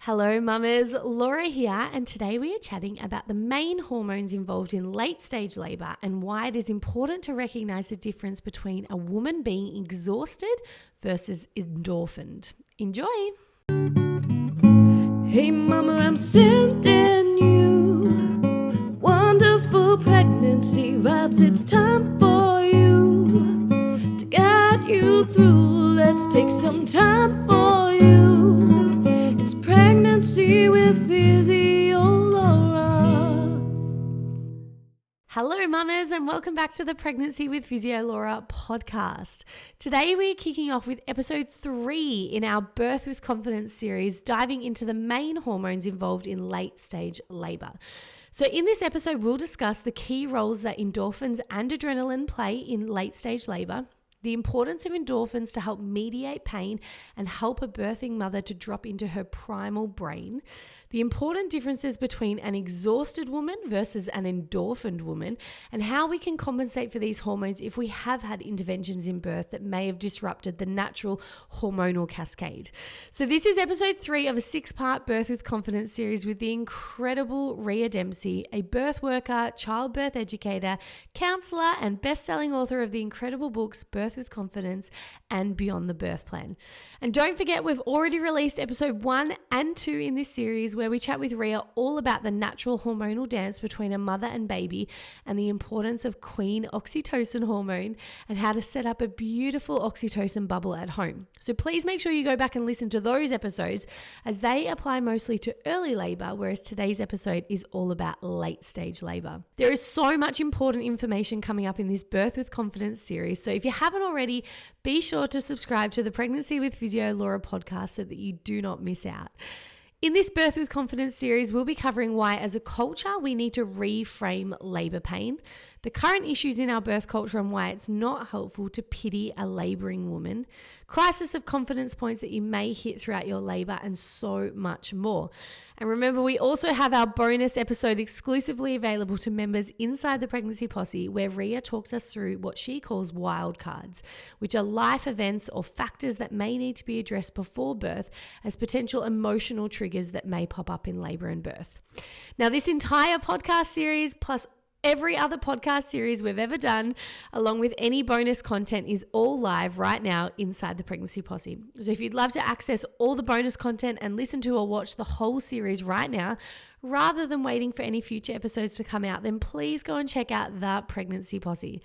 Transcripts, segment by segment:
Hello mamas, Laura here, and today we are chatting about the main hormones involved in late stage labour and why it is important to recognise the difference between a woman being exhausted versus endorphined. Enjoy! Hey mama, I'm sending you wonderful pregnancy vibes. It's time for you to guide you through. Let's take some time for you. It's Pregnancy with Physio Laura. Hello mamas and welcome back to the Pregnancy with Physio Laura podcast. Today we're kicking off with episode 3 in our Birth with Confidence series, diving into the main hormones involved in late stage labour. So in this episode, we'll discuss the key roles that endorphins and adrenaline play in late stage labour, the importance of endorphins to help mediate pain and help a birthing mother to drop into her primal brain, the important differences between an exhausted woman versus an endorphined woman, and how we can compensate for these hormones if we have had interventions in birth that may have disrupted the natural hormonal cascade. So this is episode 3 of a 6-part Birth with Confidence series with the incredible Rhea Dempsey, a birth worker, childbirth educator, counsellor, and best-selling author of the incredible books Birth with Confidence and Beyond the Birth Plan. And don't forget, we've already released episode 1 and 2 in this series where we chat with Rhea all about the natural hormonal dance between a mother and baby and the importance of queen oxytocin hormone and how to set up a beautiful oxytocin bubble at home. So please make sure you go back and listen to those episodes as they apply mostly to early labor, whereas today's episode is all about late stage labor. There is so much important information coming up in this Birth with Confidence series. So if you haven't already, be sure to subscribe to the Pregnancy with Physio Laura podcast so that you do not miss out. In this Birth with Confidence series, we'll be covering why, as a culture, we need to reframe labour pain, the current issues in our birth culture and why it's not helpful to pity a labouring woman, crisis of confidence points that you may hit throughout your labour, and so much more. And remember, we also have our bonus episode exclusively available to members inside the Pregnancy Posse, where Rhea talks us through what she calls wildcards, which are life events or factors that may need to be addressed before birth as potential emotional triggers that may pop up in labour and birth. Now, this entire podcast series, plus every other podcast series we've ever done, along with any bonus content, is all live right now inside the Pregnancy Posse. So if you'd love to access all the bonus content and listen to or watch the whole series right now, rather than waiting for any future episodes to come out, then please go and check out the Pregnancy Posse.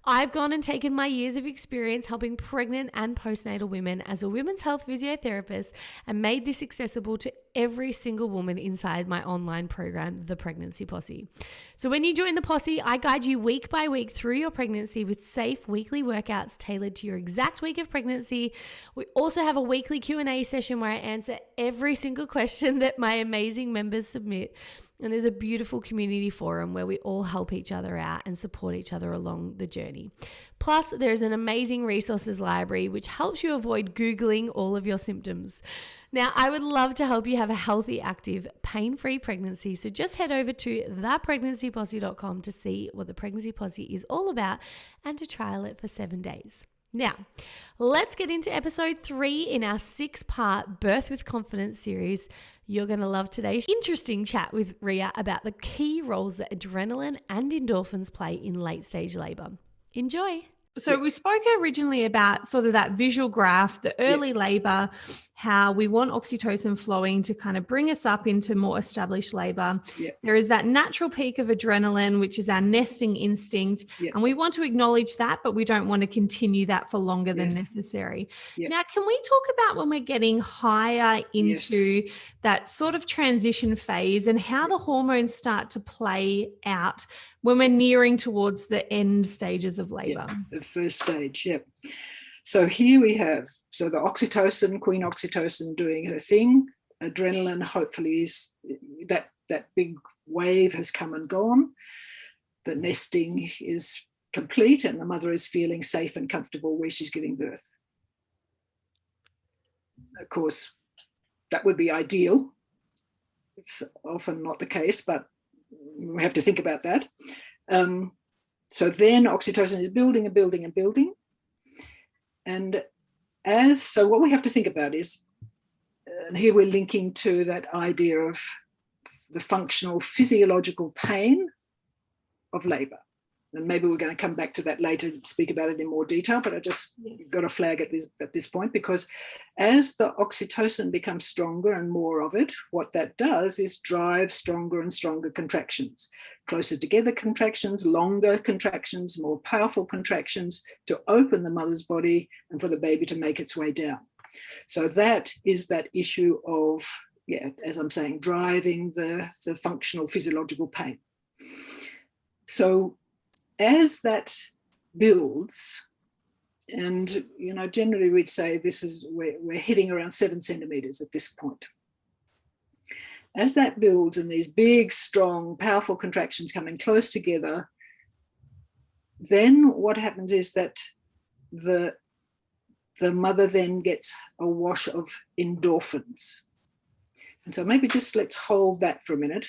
I've gone and taken my years of experience helping pregnant and postnatal women as a women's health physiotherapist and made this accessible to every single woman inside my online program, the Pregnancy Posse. So when you join the Posse, I guide you week by week through your pregnancy with safe weekly workouts tailored to your exact week of pregnancy. We also have a weekly Q&A session where I answer every single question that my amazing members submit. And there's a beautiful community forum where we all help each other out and support each other along the journey. Plus, there's an amazing resources library which helps you avoid Googling all of your symptoms. Now, I would love to help you have a healthy, active, pain-free pregnancy. So just head over to thepregnancyposse.com to see what the Pregnancy Posse is all about and to trial it for 7 days. Now, let's get into episode 3 in our 6-part Birth with Confidence series. You're going to love today's interesting chat with Rhea about the key roles that adrenaline and endorphins play in late stage labour. Enjoy. So we spoke originally about sort of that visual graph, the early labour, how we want oxytocin flowing to kind of bring us up into more established labour. There is that natural peak of adrenaline, which is our nesting instinct. And we want to acknowledge that, but we don't want to continue that for longer than necessary. Now, can we talk about when we're getting higher into that sort of transition phase and how the hormones start to play out when we're nearing towards the end stages of labour? The first stage, So here we have, the oxytocin, queen oxytocin doing her thing. Adrenaline hopefully is, that big wave has come and gone. The nesting is complete and the mother is feeling safe and comfortable where she's giving birth. Of course, that would be ideal. It's often not the case, but we have to think about that. So then oxytocin is building and building and building. And so what we have to think about is and here we're linking to that idea of the functional physiological pain of labour. And maybe we're going to come back to that later and speak about it in more detail, but I just got a flag at this point, because as the oxytocin becomes stronger and more of it, what that does is drive stronger and stronger contractions, closer together contractions, longer contractions, more powerful contractions to open the mother's body and for the baby to make its way down. So that is that issue of, as I'm saying, driving the functional physiological pain. So as that builds, and generally we'd say we're hitting around 7 centimeters at this point. As that builds and these big, strong, powerful contractions coming close together, then what happens is that the mother then gets a wash of endorphins. And so maybe just let's hold that for a minute.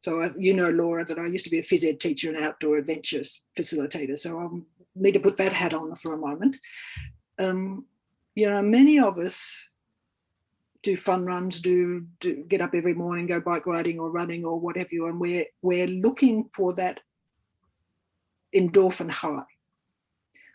So Laura, that I used to be a phys ed teacher and outdoor adventures facilitator. So I'll need to put that hat on for a moment. Many of us do fun runs, do get up every morning, go bike riding or running or whatever you, and we're looking for that endorphin high.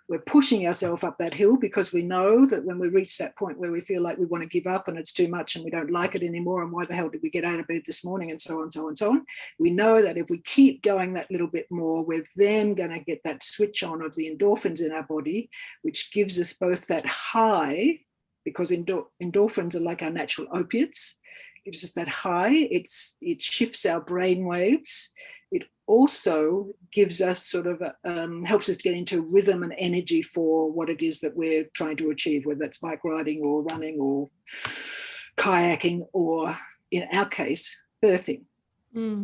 We're pushing ourselves up that hill because we know that when we reach that point where we feel like we want to give up and it's too much and we don't like it anymore, and why the hell did we get out of bed this morning, and so on, so on, so on. We know that if we keep going that little bit more, we're then going to get that switch on of the endorphins in our body, which gives us both that high, because endorphins are like our natural opiates, gives us that high, it shifts our brain waves. It also gives us sort of, helps us to get into rhythm and energy for what it is that we're trying to achieve, whether that's bike riding or running or kayaking or, in our case, birthing.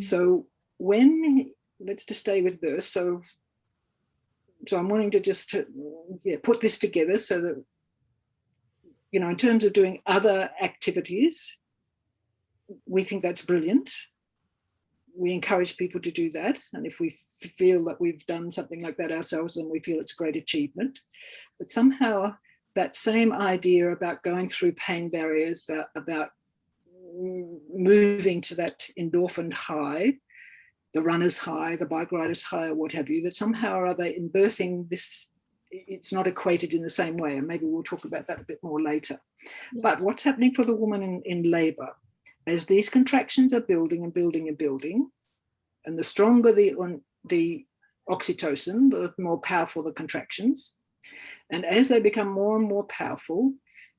So let's just stay with birth. So I'm wanting to just put this together so that, in terms of doing other activities, we think that's brilliant. We encourage people to do that. And if we feel that we've done something like that ourselves, then we feel it's a great achievement. But somehow that same idea about going through pain barriers, about moving to that endorphin high, the runner's high, the bike rider's high, or what have you, that somehow or other in birthing this, it's not equated in the same way. And maybe we'll talk about that a bit more later. Yes. But what's happening for the woman in labour, as these contractions are building and building and building, and the stronger the oxytocin, the more powerful the contractions. And as they become more and more powerful,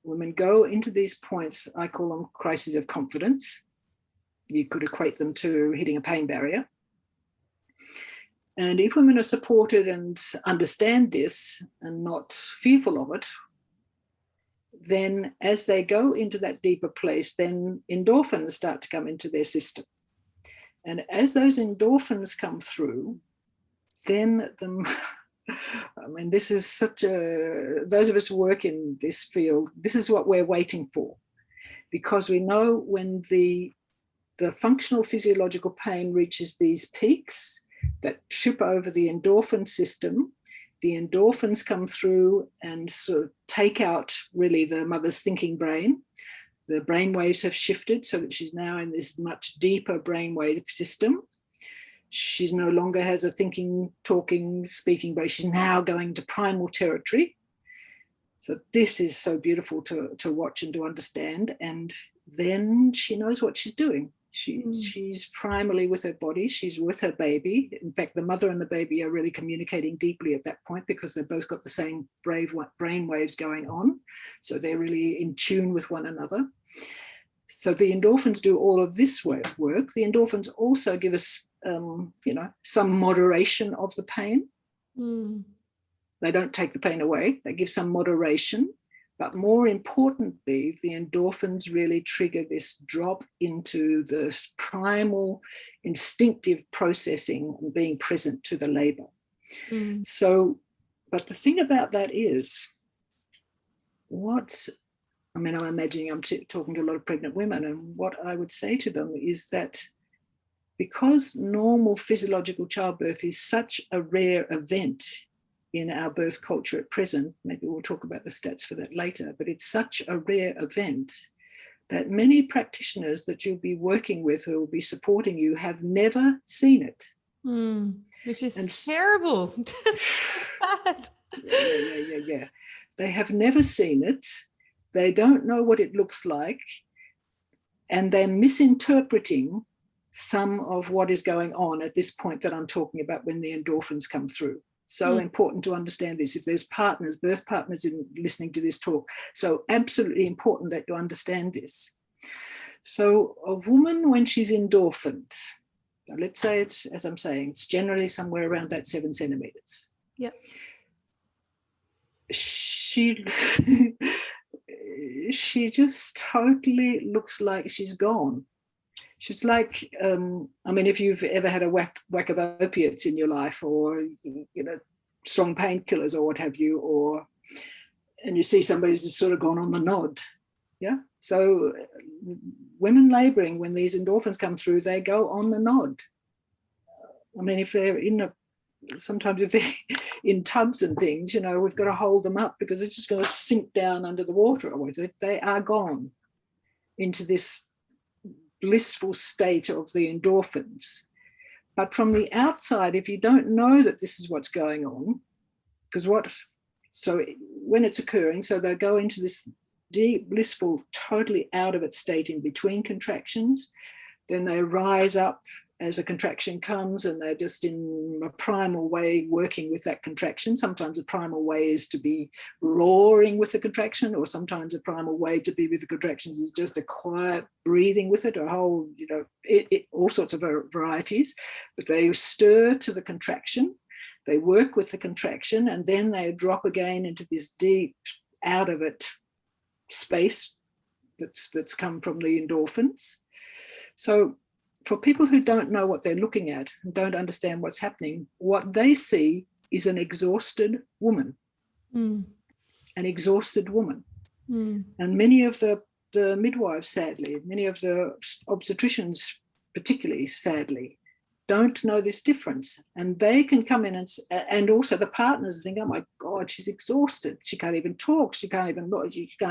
women go into these points, I call them crises of confidence. You could equate them to hitting a pain barrier. And if women are supported and understand this and not fearful of it, then as they go into that deeper place, then endorphins start to come into their system. And as those endorphins come through, then this is those of us who work in this field, this is what we're waiting for. Because we know when the functional physiological pain reaches these peaks that trip over the endorphin system, the endorphins come through and sort of take out really the mother's thinking brain. The brain waves have shifted so that she's now in this much deeper brainwave system. She no longer has a thinking, talking, speaking brain. She's now going to primal territory. So this is so beautiful to watch and to understand. And then she knows what she's doing. She's primally with her body. She's with her baby. In fact, the mother and the baby are really communicating deeply at that point because they've both got the same brain waves going on. So they're really in tune with one another. So the endorphins do all of this work. The endorphins also give us, some moderation of the pain. They don't take the pain away. They give some moderation. But more importantly, the endorphins really trigger this drop into the primal instinctive processing and being present to the labour. So, but the thing about that is, I'm imagining I'm talking to a lot of pregnant women, and what I would say to them is that because normal physiological childbirth is such a rare event in our birth culture at present, maybe we'll talk about the stats for that later, but it's such a rare event, that many practitioners that you'll be working with who will be supporting you have never seen it. Which is terrible. Just bad. Yeah. They have never seen it. They don't know what it looks like. And they're misinterpreting some of what is going on at this point that I'm talking about when the endorphins come through. So important to understand this. If there's partners, birth partners in listening to this talk, so absolutely important that you understand this. So a woman, when she's endorphined, let's say it's, as I'm saying, it's generally somewhere around that 7 centimeters. Yep. She just totally looks like she's gone. She's like, I mean, if you've ever had a whack of opiates in your life, or, strong painkillers or what have you, and you see somebody who's just sort of gone on the nod. Yeah. So women labouring, when these endorphins come through, they go on the nod. I mean, if they're sometimes if they're in tubs and things, we've got to hold them up because it's just going to sink down under the water. They are gone into this blissful state of the endorphins. But from the outside, if you don't know that this is what's going on, so when it's occurring, so they go into this deep, blissful, totally out of it state in between contractions, then they rise up as a contraction comes, and they're just in a primal way working with that contraction. Sometimes the primal way is to be roaring with the contraction, or sometimes the primal way to be with the contractions is just a quiet breathing with it, a whole, all sorts of varieties. But they stir to the contraction, they work with the contraction, and then they drop again into this deep out of it space that's come from the endorphins. So for people who don't know what they're looking at and don't understand what's happening, what they see is an exhausted woman. An exhausted woman. And many of the midwives, sadly, many of the obstetricians, particularly sadly, don't know this difference. And they can come in and also the partners think, oh my God, she's exhausted. She can't even talk. She can't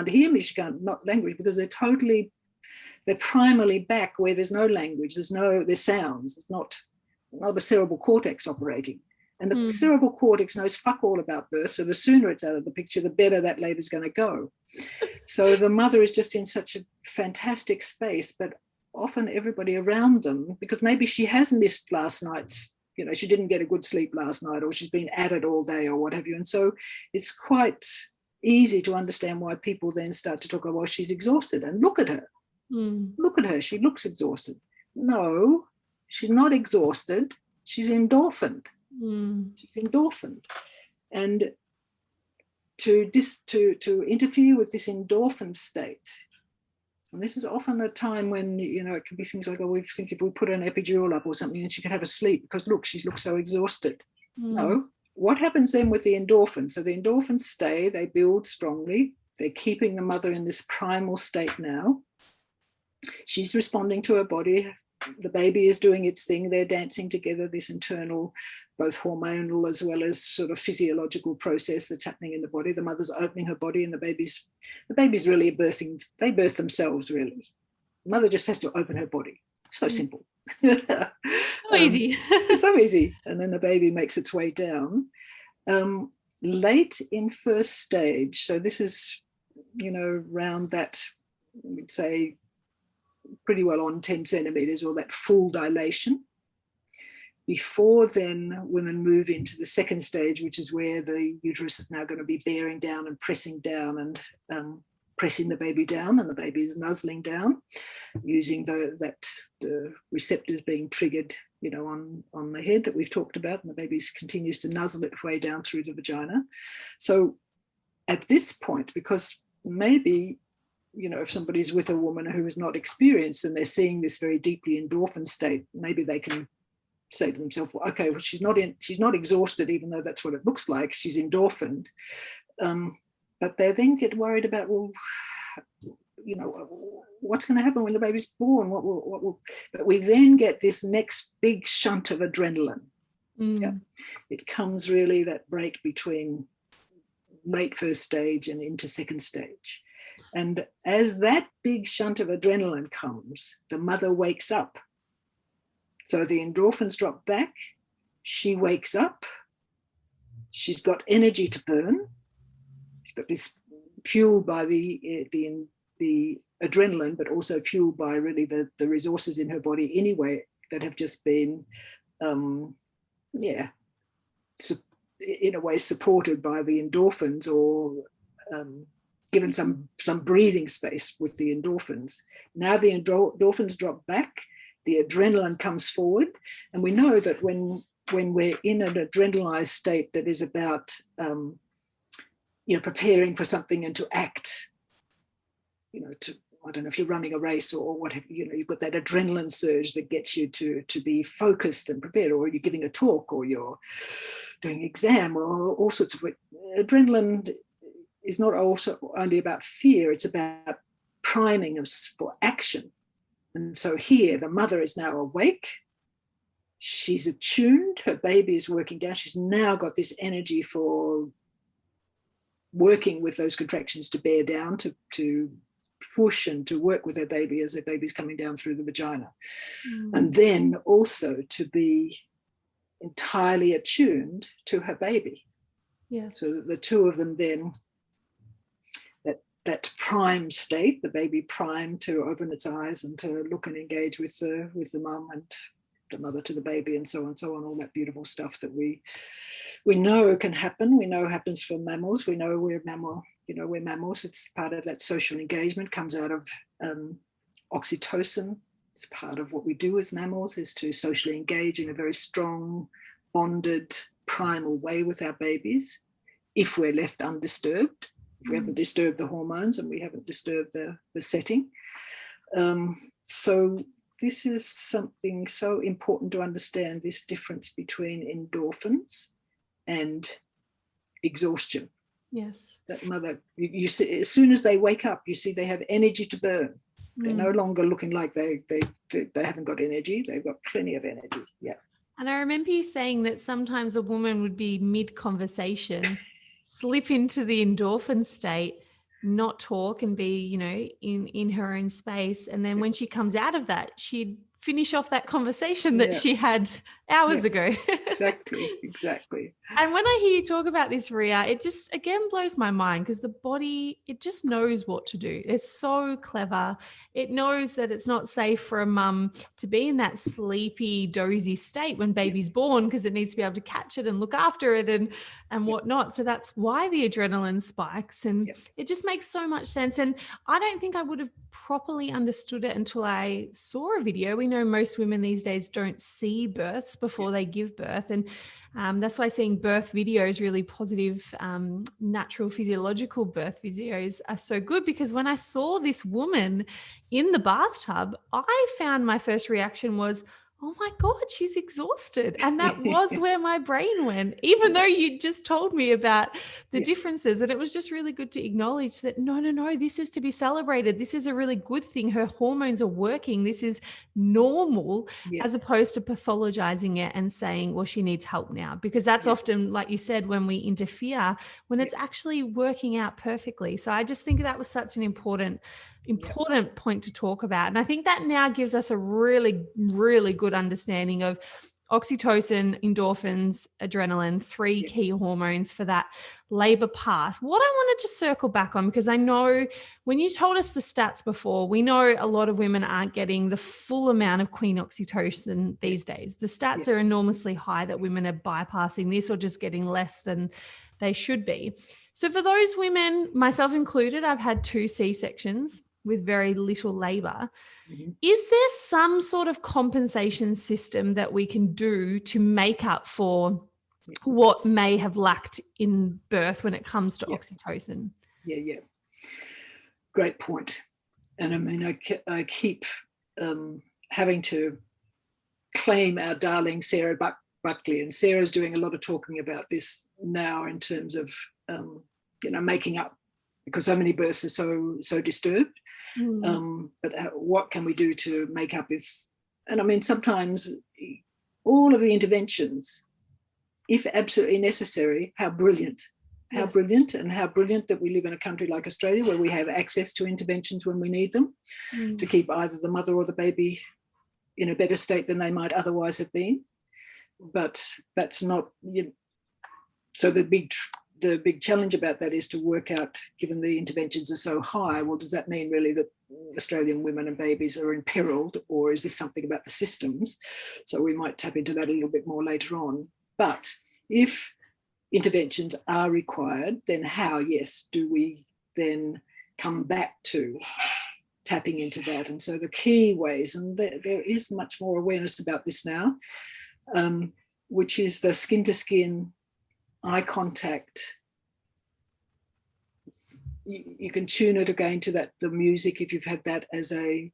hear me. She can't not language, because they're primally back where there's no language, there's sounds, it's not the cerebral cortex operating. And the cerebral cortex knows fuck all about birth, so the sooner it's out of the picture, the better that labour's going to go. So the mother is just in such a fantastic space, but often everybody around them, because maybe she has missed last night's, she didn't get a good sleep last night, or she's been at it all day or what have you. And so it's quite easy to understand why people then start to talk about, well, she's exhausted, and look at her. Look at her, she looks exhausted. No, she's not exhausted, she's endorphined. She's endorphined. And to interfere with this endorphin state, and this is often a time when, it can be things like, we think if we put an epidural up or something and she could have a sleep because look, she looks so exhausted. No, what happens then with the endorphins? So the endorphins stay, they build strongly, they're keeping the mother in this primal state now. She's responding to her body. The baby is doing its thing. They're dancing together, this internal, both hormonal as well as sort of physiological process that's happening in the body. The mother's opening her body, and the baby's really birthing. They birth themselves, really. The mother just has to open her body. So simple. So easy. So easy. And then the baby makes its way down. Late in first stage, so this is, around that, we'd say, pretty well on 10 centimeters, or that full dilation. Before then, women move into the second stage, which is where the uterus is now going to be bearing down and pressing down and pressing the baby down, and the baby is nuzzling down, using the receptors being triggered, on the head that we've talked about, and the baby continues to nuzzle its way down through the vagina. So at this point, because maybe, if somebody's with a woman who is not experienced and they're seeing this very deeply endorphin state, maybe they can say to themselves, well, okay, well, she's not exhausted, even though that's what it looks like. She's endorphined. But they then get worried about, well, what's going to happen when the baby's born? What will? But we then get this next big shunt of adrenaline. Yeah. It comes really that break between late first stage and into second stage. And as that big shunt of adrenaline comes, the mother wakes up. So the endorphins drop back. She wakes up. She's got energy to burn. She's got this fueled by the adrenaline, but also fueled by really the resources in her body anyway that have just been, in a way supported by the endorphins, or given some breathing space with the endorphins. Now the endorphins drop back, the adrenaline comes forward, and we know that when we're in an adrenalized state that is about preparing for something and to act, I don't know if you're running a race or whatever, you've got that adrenaline surge that gets you to be focused and prepared, or you're giving a talk, or you're doing an exam, or all sorts of. Adrenaline is not also only about fear, it's about priming us for action. And so here, the mother is now awake. She's attuned, her baby is working down. She's now got this energy for working with those contractions to bear down, to push and to work with her baby as her baby's coming down through the vagina. And then also to be entirely attuned to her baby. Yes. So that the two of them then, that prime state, the baby primed to open its eyes and to look and engage with the mum and the mother to the baby, and so on, all that beautiful stuff that we know can happen. We know happens for mammals. We know we're mammals. It's part of that social engagement, comes out of oxytocin. It's part of what we do as mammals, is to socially engage in a very strong, bonded, primal way with our babies, if we're left undisturbed, if we haven't disturbed the hormones and we haven't disturbed the setting. So this is something so important to understand, this difference between endorphins and exhaustion. Yes. That mother, you see, as soon as they wake up, you see they have energy to burn. They're no longer looking like they haven't got energy. They've got plenty of energy. Yeah. And I remember you saying that sometimes a woman would be mid-conversation, slip into the endorphin state, not talk and be, in her own space. And then when she comes out of that, she'd finish off that conversation that she had hours ago. Exactly. And when I hear you talk about this, Rhea, it just, again, blows my mind, because the body, it just knows what to do. It's so clever. It knows that it's not safe for a mum to be in that sleepy, dozy state when baby's born, because it needs to be able to catch it and look after it and whatnot. So that's why the adrenaline spikes. And it just makes so much sense. And I don't think I would have properly understood it until I saw a video. We know most women these days don't see births before they give birth. And that's why seeing birth videos, really positive, natural physiological birth videos, are so good, because when I saw this woman in the bathtub, I found my first reaction was, oh my God, she's exhausted. And that was where my brain went, even though you just told me about the differences. And it was just really good to acknowledge that, no, this is to be celebrated. This is a really good thing. Her hormones are working. This is normal, as opposed to pathologizing it and saying, well, she needs help now. Because that's often, like you said, when we interfere, when it's actually working out perfectly. So I just think that was such an important point to talk about. And I think that now gives us a really, really good understanding of oxytocin, endorphins, adrenaline, three key hormones for that labor path. What I wanted to circle back on, because I know when you told us the stats before, we know a lot of women aren't getting the full amount of queen oxytocin these days. The stats are enormously high that women are bypassing this or just getting less than they should be. So for those women, myself included, I've had 2 C-sections with very little labor. Is there some sort of compensation system that we can do to make up for what may have lacked in birth when it comes to oxytocin? Yeah. Great point. And I mean, I keep having to claim our darling Sarah Buckley, and Sarah's doing a lot of talking about this now in terms of, making up, because so many births are so disturbed. But what can we do to make up and I mean, sometimes all of the interventions, if absolutely necessary, how brilliant how brilliant that we live in a country like Australia where we have access to interventions when we need them to keep either the mother or the baby in a better state than they might otherwise have been. But that's not, so the big challenge about that is to work out, given the interventions are so high, well, does that mean really that Australian women and babies are imperiled, or is this something about the systems? So we might tap into that a little bit more later on. But if interventions are required, then how, do we then come back to tapping into that? And so the key ways, and there is much more awareness about this now, which is the skin-to-skin, eye contact. You can tune it again to that, the music, if you've had that as a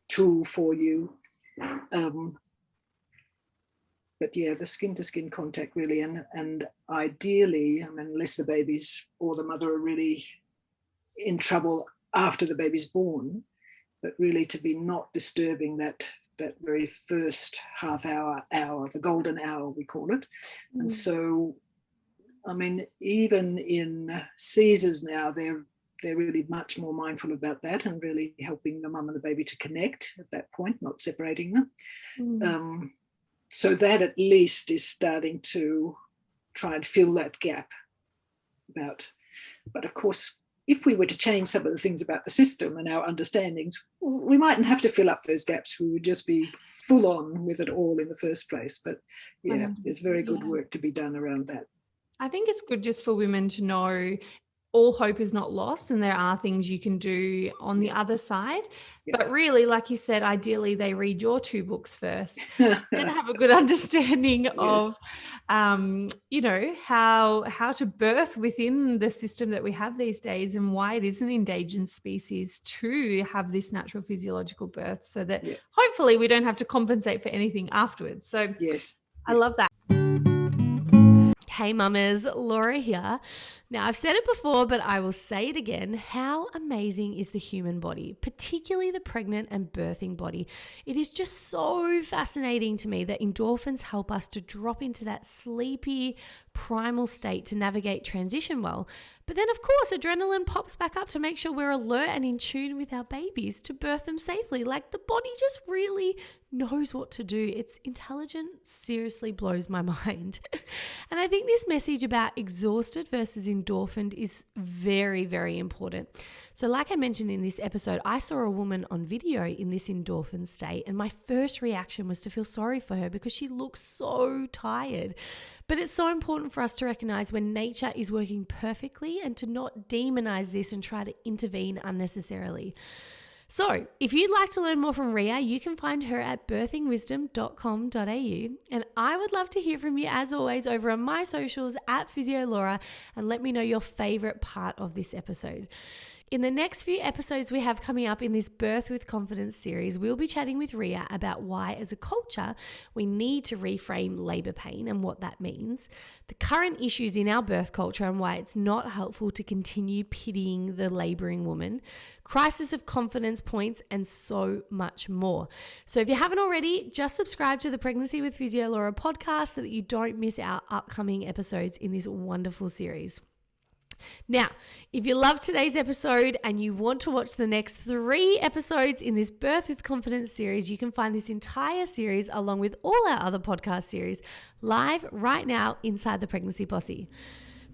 tool for you. But yeah, the skin-to-skin contact really, and ideally, unless the babies or the mother are really in trouble after the baby's born, but really to be not disturbing that very first half hour, the golden hour we call it. And so, even in Caesars now, they're really much more mindful about that and really helping the mum and the baby to connect at that point, not separating them. So that at least is starting to try and fill that gap but of course, if we were to change some of the things about the system and our understandings, we mightn't have to fill up those gaps. We would just be full on with it all in the first place. But yeah, there's very good work to be done around that. I think it's good just for women to know all hope is not lost and there are things you can do on the other side. But really, like you said, ideally they read your 2 books first and have a good understanding of, how to birth within the system that we have these days and why it is an endangered species to have this natural physiological birth so that hopefully we don't have to compensate for anything afterwards. So I love that. Hey mamas, Laura here. Now I've said it before, but I will say it again. How amazing is the human body, particularly the pregnant and birthing body? It is just so fascinating to me that endorphins help us to drop into that sleepy, primal state to navigate transition well. But then of course, adrenaline pops back up to make sure we're alert and in tune with our babies to birth them safely. Like the body just really knows what to do. Its intelligence seriously blows my mind. And I think this message about exhausted versus endorphined is very, very important. So like I mentioned in this episode, I saw a woman on video in this endorphin state, and my first reaction was to feel sorry for her because she looks so tired. But it's so important for us to recognize when nature is working perfectly and to not demonize this and try to intervene unnecessarily. So if you'd like to learn more from Rhea, you can find her at birthingwisdom.com.au. And I would love to hear from you as always over on my socials at PhysioLaura, and let me know your favorite part of this episode. In the next few episodes we have coming up in this Birth with Confidence series, we'll be chatting with Rhea about why as a culture we need to reframe labour pain and what that means, the current issues in our birth culture and why it's not helpful to continue pitying the labouring woman, crisis of confidence points, and so much more. So if you haven't already, just subscribe to the Pregnancy with Physio Laura podcast so that you don't miss our upcoming episodes in this wonderful series. Now, if you love today's episode and you want to watch the next 3 episodes in this Birth with Confidence series, you can find this entire series along with all our other podcast series live right now inside the Pregnancy Posse.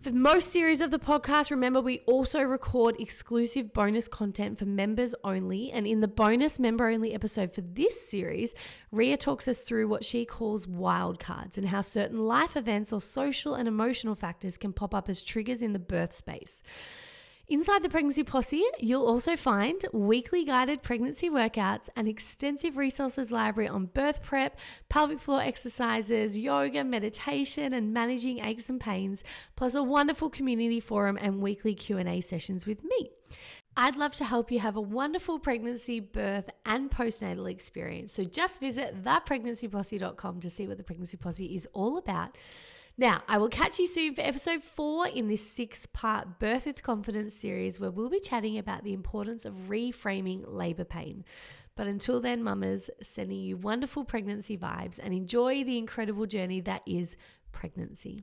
For most series of the podcast, remember we also record exclusive bonus content for members only. And in the bonus member-only episode for this series, Rhea talks us through what she calls wildcards and how certain life events or social and emotional factors can pop up as triggers in the birth space. Inside the Pregnancy Posse, you'll also find weekly guided pregnancy workouts, an extensive resources library on birth prep, pelvic floor exercises, yoga, meditation, and managing aches and pains, plus a wonderful community forum and weekly Q&A sessions with me. I'd love to help you have a wonderful pregnancy, birth, and postnatal experience. So just visit thepregnancyposse.com to see what the Pregnancy Posse is all about. Now, I will catch you soon for episode 4 in this 6-part Birth with Confidence series where we'll be chatting about the importance of reframing labour pain. But until then, mamas, sending you wonderful pregnancy vibes and enjoy the incredible journey that is pregnancy.